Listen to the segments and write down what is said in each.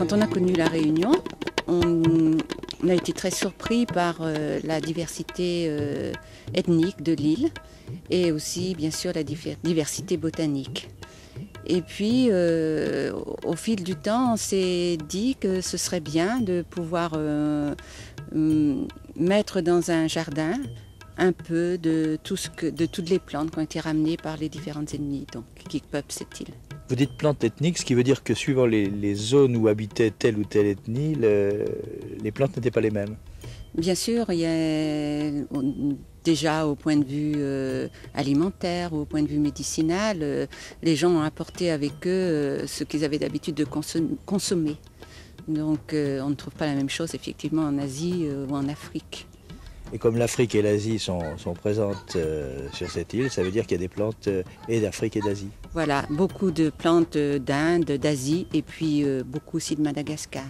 Quand on a connu la Réunion, on a été très surpris par la diversité ethnique de l'île et aussi bien sûr la diversité botanique. Et puis au fil du temps, on s'est dit que ce serait bien de pouvoir mettre dans un jardin un peu de toutes les plantes qui ont été ramenées par les différentes ethnies qui peuplent cette île. Vous dites plantes ethniques, ce qui veut dire que suivant les zones où habitait telle ou telle ethnie, les plantes n'étaient pas les mêmes. Bien sûr, il y a déjà au point de vue alimentaire ou au point de vue médicinal, les gens ont apporté avec eux ce qu'ils avaient d'habitude de consommer. Donc on ne trouve pas la même chose effectivement en Asie ou en Afrique. Et comme l'Afrique et l'Asie sont présentes sur cette île, ça veut dire qu'il y a des plantes et d'Afrique et d'Asie. Voilà, beaucoup de plantes d'Inde, d'Asie et puis beaucoup aussi de Madagascar.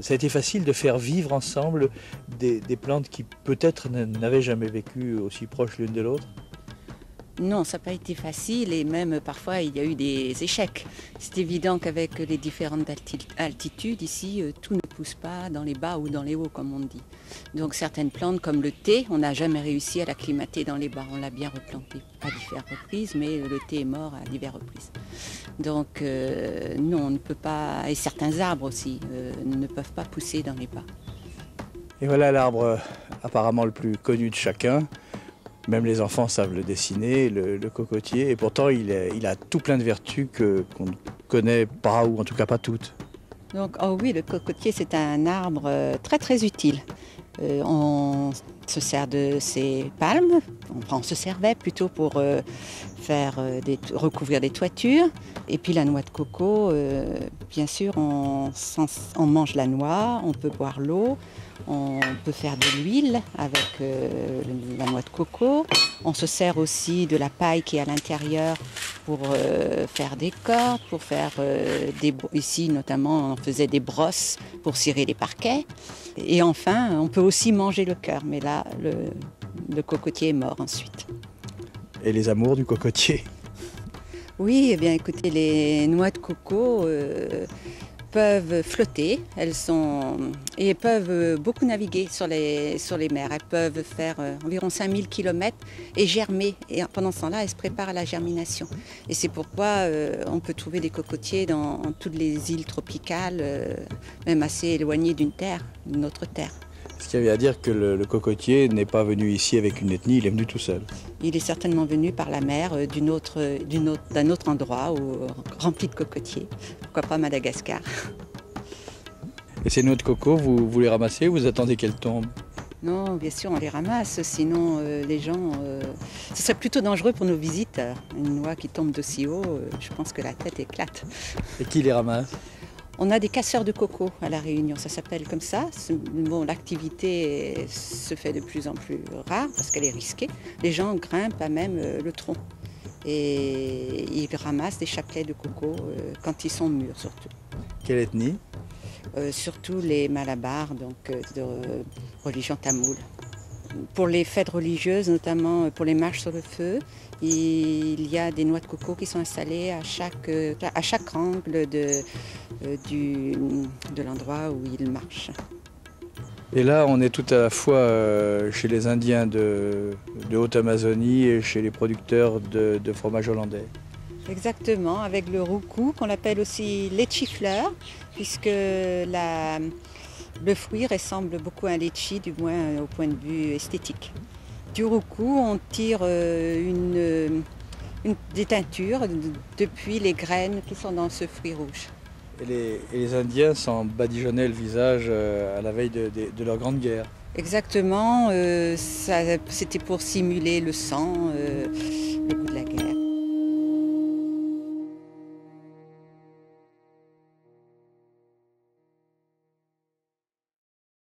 Ça a été facile de faire vivre ensemble des plantes qui peut-être n'avaient jamais vécu aussi proches l'une de l'autre? Non, ça n'a pas été facile et même parfois il y a eu des échecs. C'est évident qu'avec les différentes altitudes ici, tout ne pousse pas dans les bas ou dans les hauts comme on dit. Donc certaines plantes comme le thé, on n'a jamais réussi à l'acclimater dans les bas. On l'a bien replanté à diverses reprises, mais le thé est mort à diverses reprises. Donc non, on ne peut pas, et certains arbres aussi ne peuvent pas pousser dans les bas. Et voilà l'arbre apparemment le plus connu de chacun. Même les enfants savent le dessiner, le cocotier, et pourtant il a tout plein de vertus qu'on ne connaît pas, ou en tout cas pas toutes. Donc, oh oui, le cocotier c'est un arbre très très utile. On se sert de ses palmes, on se servait plutôt pour recouvrir des toitures. Et puis la noix de coco, bien sûr, on mange la noix, on peut boire l'eau. On peut faire de l'huile avec la noix de coco. On se sert aussi de la paille qui est à l'intérieur pour faire des cordes, pour faire ici notamment on faisait des brosses pour cirer les parquets. Et enfin, on peut aussi manger le cœur, mais là le cocotier est mort ensuite. Et les amours du cocotier? Oui, eh bien écoutez, les noix de coco peuvent flotter, et peuvent beaucoup naviguer sur les mers. Elles peuvent faire environ 5000 km et germer. Et pendant ce temps-là, elles se préparent à la germination. Et c'est pourquoi on peut trouver des cocotiers dans toutes les îles tropicales, même assez éloignées d'une autre terre. Ce qui veut dire que le cocotier n'est pas venu ici avec une ethnie, il est venu tout seul. Il est certainement venu par la mer d'un autre endroit rempli de cocotiers. Pourquoi pas Madagascar. Et ces noix de coco, vous les ramassez ou vous attendez qu'elles tombent? Non, bien sûr, on les ramasse, sinon les gens... ce serait plutôt dangereux pour nos visiteurs. Une noix qui tombe d'aussi haut, je pense que la tête éclate. Et qui les ramasse? On a des casseurs de coco à La Réunion, ça s'appelle comme ça. Bon, l'activité se fait de plus en plus rare parce qu'elle est risquée. Les gens grimpent à même le tronc et ils ramassent des chapelets de coco quand ils sont mûrs surtout. Quelle ethnie? Surtout les Malabars, donc de religion tamoule. Pour les fêtes religieuses, notamment pour les marches sur le feu, il y a des noix de coco qui sont installées à chaque angle de l'endroit où ils marchent. Et là, on est tout à la fois chez les Indiens de Haute-Amazonie et chez les producteurs de fromage hollandais. Exactement, avec le roucou, qu'on appelle aussi litchi-fleur, puisque le fruit ressemble beaucoup à un litchi, du moins au point de vue esthétique. Du roucou, on tire des teintures depuis les graines qui sont dans ce fruit rouge. Et les Indiens s'en badigeonnaient le visage à la veille de leur grande guerre. Exactement, c'était pour simuler le sang, le goût de la guerre.